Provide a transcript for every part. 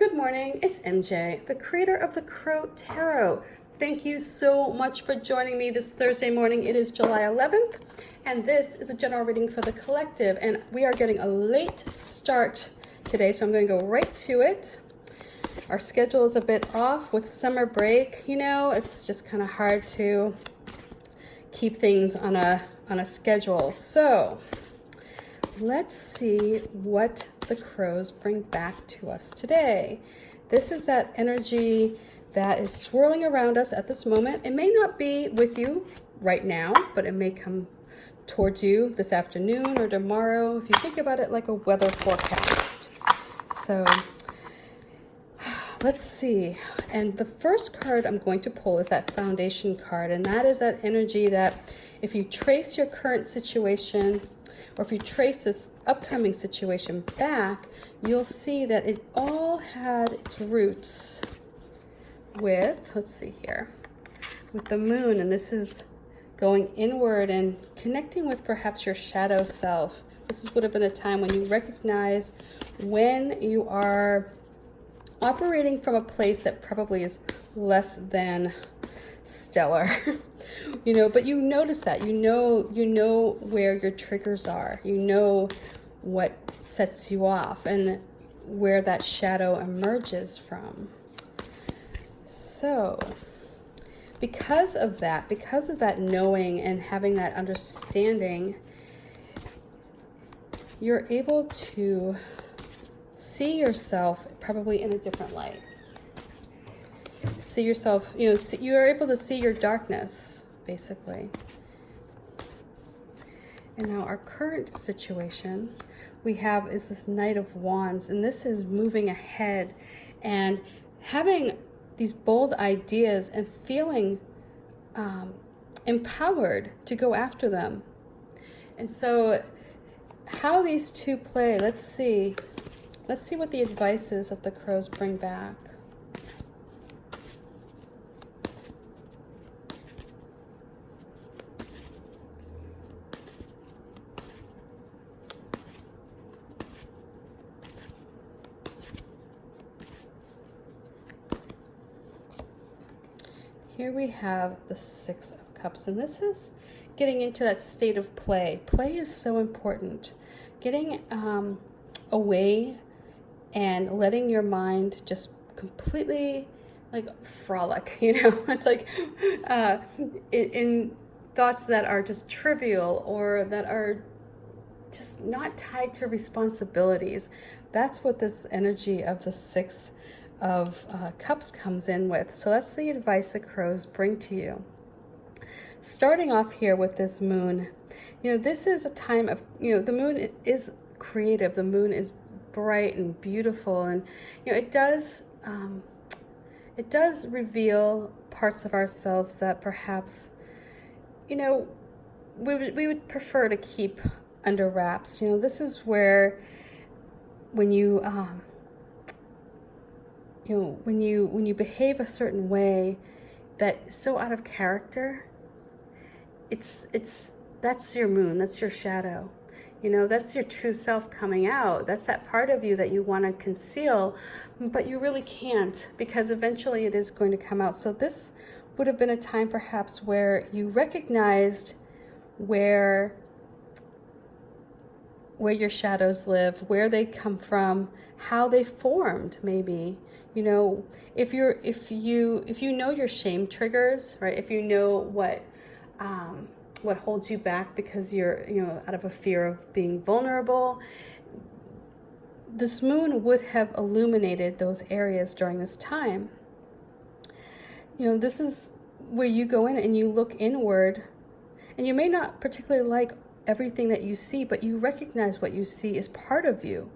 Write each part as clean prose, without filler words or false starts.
Good morning, it's MJ, the creator of the Crow Tarot. Thank you so much for joining me this Thursday morning. It is July 11th, and this is a general reading for the collective, and we are getting a late start today, so I'm going to go right to it. Our schedule is a bit off with summer break. You know, it's just kind of hard to keep things on a schedule. So let's see what the crows bring back to us today. This is that energy that is swirling around us at this moment. It may not be with you right now, but it may come towards you this afternoon or tomorrow, if you think about it like a weather forecast. So let's see. And the first card I'm going to pull is that foundation card, and that is that energy that if you trace your current situation, or if you trace this upcoming situation back, you'll see that it all had its roots with, let's see here, with the moon. And this is going inward and connecting with perhaps your shadow self. This would have been a time when you recognize when you are operating from a place that probably is less than stellar. You know, but you notice that, you know where your triggers are, you know what sets you off and where that shadow emerges from. So because of that knowing and having that understanding, you're able to see yourself probably in a different light. See yourself, you're able to see your darkness, basically. And now our current situation we have is this Knight of Wands, and this is moving ahead and having these bold ideas and feeling empowered to go after them. And so how these two play, let's see what the advice is that the crows bring back. Here we have the Six of Cups, and this is getting into that state of play. Play is so important. Getting away and letting your mind just completely like frolic, It's like in thoughts that are just trivial or that are just not tied to responsibilities. That's what this energy of the Six of Cups comes in with. So that's the advice the crows bring to you. Starting off here with this moon, this is a time of, the moon is creative. The moon is bright and beautiful, and it does reveal parts of ourselves that perhaps we would prefer to keep under wraps. This is where when you when you behave a certain way that's so out of character, that's your moon, that's your shadow. That's your true self coming out. That's that part of you that you want to conceal, but you really can't, because eventually it is going to come out. So this would have been a time perhaps where you recognized where your shadows live, where they come from, how they formed, maybe. If you know your shame triggers, right? If you know what holds you back because you're, out of a fear of being vulnerable, this moon would have illuminated those areas during this time. This is where you go in and you look inward, and you may not particularly like everything that you see, but you recognize what you see is part of you.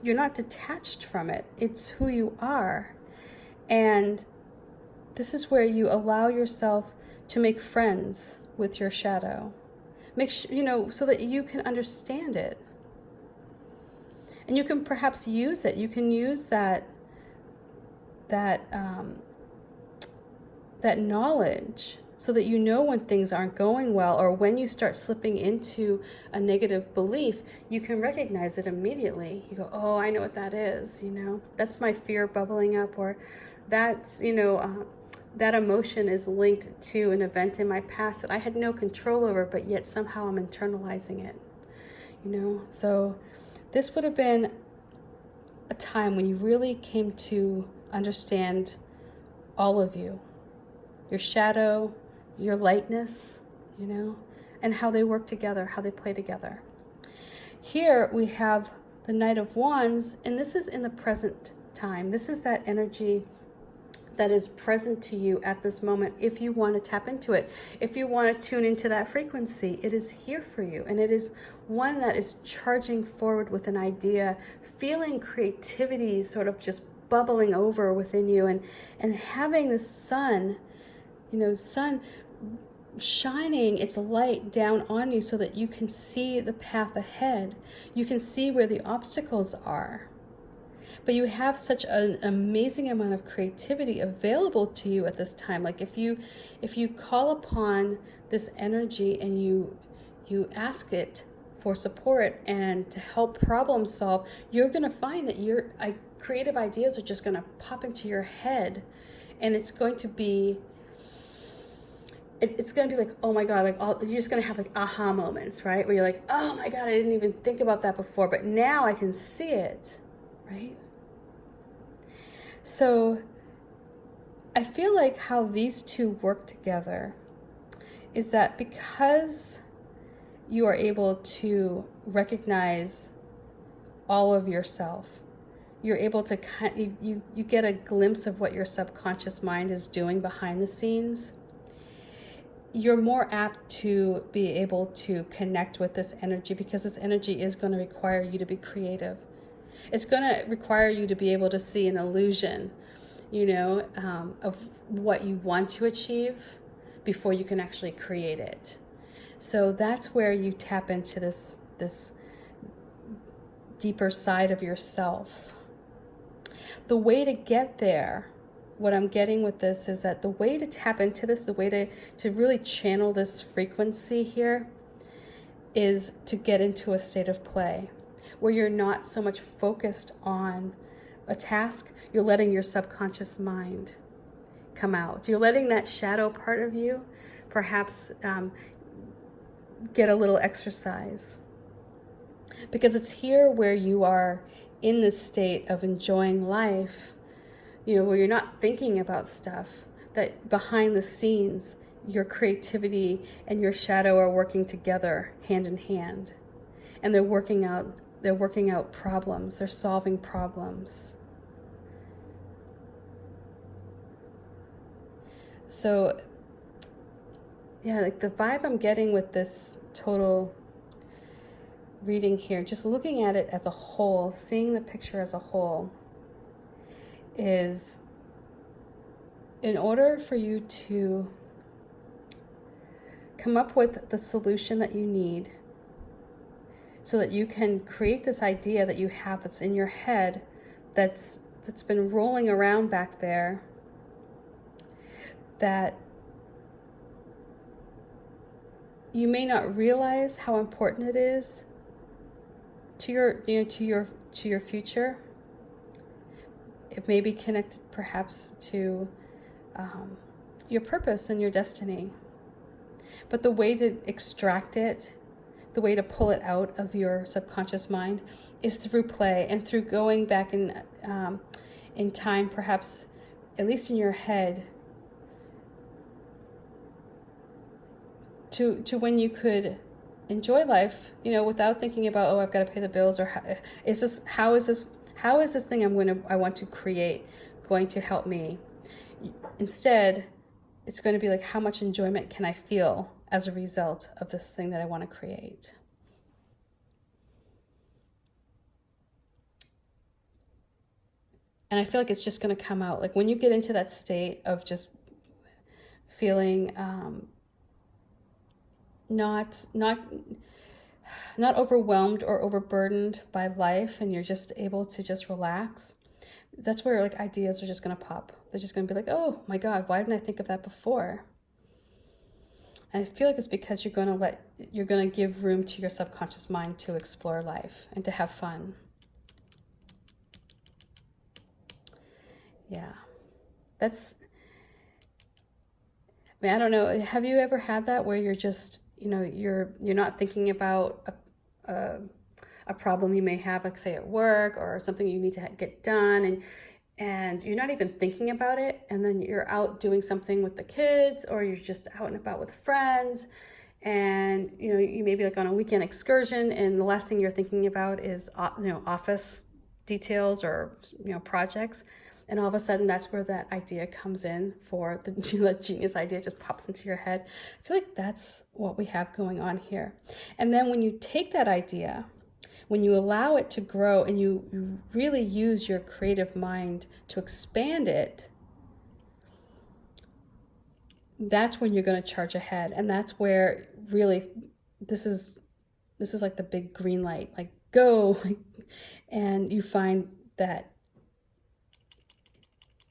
You're not detached from it. It's who you are. And this is where you allow yourself to make friends with your shadow. Make sure, so that you can understand it. And you can perhaps use it. You can use that knowledge so that you know when things aren't going well, or when you start slipping into a negative belief, you can recognize it immediately. You go, oh, I know what that is, that's my fear bubbling up, or that's, that emotion is linked to an event in my past that I had no control over, but yet somehow I'm internalizing it, So this would have been a time when you really came to understand all of you, your shadow, your lightness, and how they work together, how they play together. Here we have the Knight of Wands, and this is in the present time. This is that energy that is present to you at this moment. If you want to tap into it, if you want to tune into that frequency, it is here for you. And it is one that is charging forward with an idea, feeling creativity sort of just bubbling over within you, and having the sun shining its light down on you so that you can see the path ahead. You can see where the obstacles are. But you have such an amazing amount of creativity available to you at this time. Like if you call upon this energy and you ask it for support and to help problem solve, you're going to find that your creative ideas are just going to pop into your head, and it's going to be like, oh my God, you're just going to have like aha moments, right? Where you're like, oh my God, I didn't even think about that before, but now I can see it, right? So I feel like how these two work together is that because you are able to recognize all of yourself, you're able to you get a glimpse of what your subconscious mind is doing behind the scenes. You're more apt to be able to connect with this energy, because this energy is going to require you to be creative. It's going to require you to be able to see an illusion, of what you want to achieve before you can actually create it. So that's where you tap into this deeper side of yourself. The way to get there, what I'm getting with this is that the way to tap into this, the way to really channel this frequency here, is to get into a state of play where you're not so much focused on a task. You're letting your subconscious mind come out. You're letting that shadow part of you perhaps get a little exercise, because it's here where you are in this state of enjoying life, where you're not thinking about stuff, that behind the scenes your creativity and your shadow are working together hand in hand, and they're working out problems, they're solving problems. So yeah, like the vibe I'm getting with this total reading here, just looking at it as a whole, seeing the picture as a whole, is in order for you to come up with the solution that you need so that you can create this idea that you have that's in your head, that's been rolling around back there, that you may not realize how important it is to your future. It may be connected perhaps to your purpose and your destiny. But the way to extract it, the way to pull it out of your subconscious mind, is through play and through going back in time, perhaps, at least in your head, to when you could enjoy life, without thinking about, oh, I've got to pay the bills, or how is this thing I want to create going to help me? Instead, it's going to be like, how much enjoyment can I feel as a result of this thing that I want to create? And I feel like it's just going to come out. Like when you get into that state of just feeling not overwhelmed or overburdened by life, and you're just able to just relax, that's where ideas are just going to pop. They're just going to be like, oh my God, why didn't I think of that before? I feel like it's because you're going to give room to your subconscious mind to explore life and to have fun. Yeah. That's, I mean, I don't know. Have you ever had that where you're just, you're not thinking about a problem you may have, like say at work or something you need to get done, and you're not even thinking about it, and then you're out doing something with the kids, or you're just out and about with friends, and you may be like on a weekend excursion, and the last thing you're thinking about is office details or projects, and all of a sudden that's where that idea comes in for the genius idea just pops into your head. I feel like that's what we have going on here. And then when you take that idea, when you allow it to grow and you really use your creative mind to expand it, that's when you're going to charge ahead. And that's where really this is like the big green light, like go, and you find that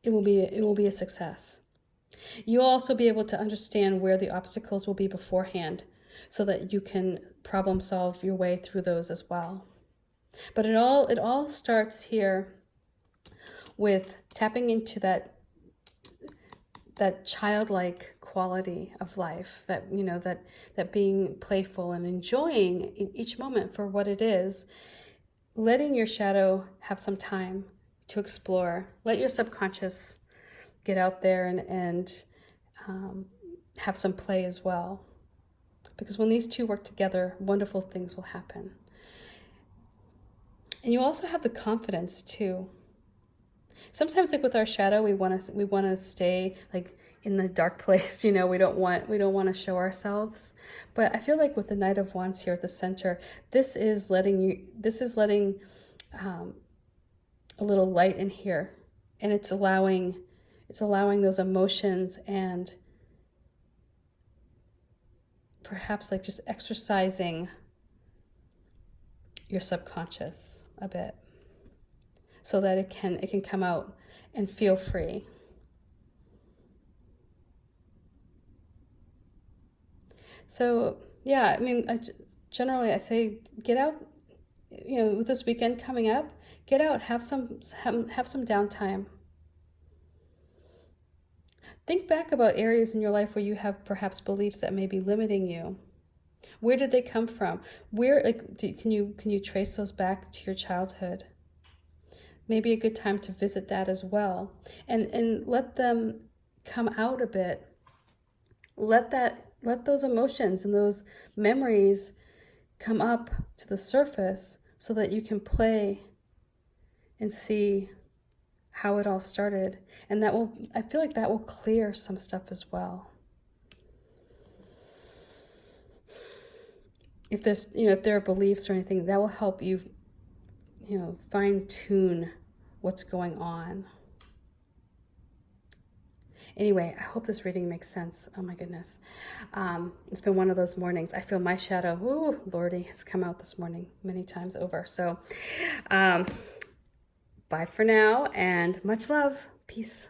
it will be a success. You'll also be able to understand where the obstacles will be beforehand so that you can problem solve your way through those as well. But it all starts here with tapping into that childlike quality of life, that that being playful and enjoying each moment for what it is, letting your shadow have some time to explore. Let your subconscious get out there and have some play as well. Because when these two work together, wonderful things will happen. And you also have the confidence too. Sometimes, like with our shadow, we want to stay like in the dark place. We don't want to show ourselves. But I feel like with the Knight of Wands here at the center, this is letting a little light in here, and it's allowing those emotions and perhaps like just exercising your subconscious a bit so that it can come out and feel free. So yeah, I mean, generally I say get out, with this weekend coming up, get out, have some downtime. Think back about areas in your life where you have perhaps beliefs that may be limiting you. Where did they come from? Where, can you trace those back to your childhood? Maybe a good time to visit that as well, and let them come out a bit. Let those emotions and those memories come up to the surface so that you can play and see how it all started. And I feel like that will clear some stuff as well. If there's, if there are beliefs or anything, that will help you, fine tune what's going on. Anyway, I hope this reading makes sense. Oh my goodness. It's been one of those mornings. I feel my shadow, ooh, Lordy, has come out this morning many times over. So bye for now and much love. Peace.